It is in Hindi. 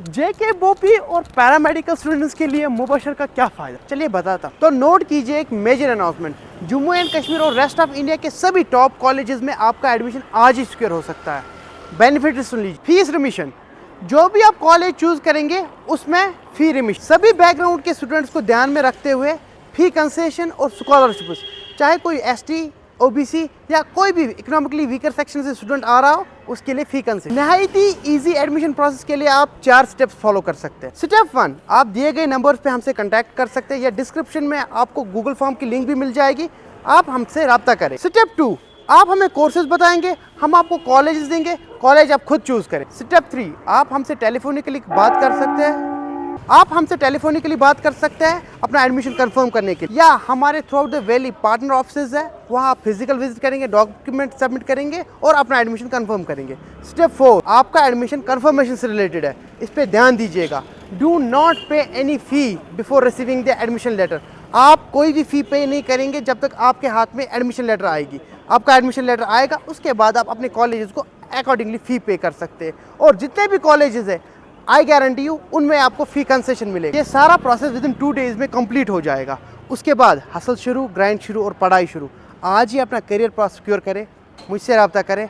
जेके बोपी और पैरामेडिकल स्टूडेंट्स के लिए मुबशर का क्या फ़ायदा, चलिए बताता हूँ। तो नोट कीजिए एक major announcement, Jammu and Kashmir और रेस्ट ऑफ इंडिया के सभी टॉप कॉलेजेस में आपका एडमिशन आज ही सिक्योर हो सकता है। बेनिफिट सुन लीजिए, फीस रिमिशन, जो भी आप कॉलेज चूज करेंगे उसमें फी रिमिशन, सभी बैकग्राउंड के स्टूडेंट्स को ध्यान में रखते हुए फी कंसेशन और स्कॉलरशिप, चाहे कोई एसटी, ओबीसी या कोई भी इकोनॉमिकली वीकर सेक्शन से स्टूडेंट आ रहा हो उसके लिए फी कंसेशन। नहायत ही इजी एडमिशन प्रोसेस के लिए आप 4 स्टेप्स फॉलो कर सकते हैं। स्टेप 1, आप दिए गए नंबर्स पे हमसे कांटेक्ट कर सकते हैं या डिस्क्रिप्शन में आपको गूगल फॉर्म की लिंक भी मिल जाएगी, आप हमसे रब्ता करें। स्टेप 2, आप हमें कोर्सेज बताएंगे, हम आपको कॉलेजेस देंगे, कॉलेज आप खुद चूज करें। स्टेप 3, आप हमसे टेलीफोनिकली बात कर सकते हैं, अपना एडमिशन कंफर्म करने के लिए, या हमारे through out the valley partner offices है, वहाँ आप फिजिकल विजिट करेंगे, डॉक्यूमेंट सबमिट करेंगे और अपना एडमिशन कंफर्म करेंगे। स्टेप 4, आपका एडमिशन कंफर्मेशन से रिलेटेड है, इस पे ध्यान दीजिएगा। Do not pay any fee before receiving the admission letter. आप कोई भी फी पे नहीं करेंगे जब तक आपके हाथ में एडमिशन लेटर आएगी। आपका एडमिशन लेटर आएगा, उसके बाद आप अपने कॉलेजेस को अकॉर्डिंगली फ़ी पे कर सकते हैं। और जितने भी कॉलेजेस है, आई गारंटी यू उनमें आपको फ़ी कंसेशन मिलेगा। ये सारा प्रोसेस विद इन 2 डेज़ में कंप्लीट हो जाएगा। उसके बाद हसल शुरू, ग्राइंड शुरू और पढ़ाई शुरू। आज ही अपना करियर सिक्योर करें, मुझसे रब्ता करें।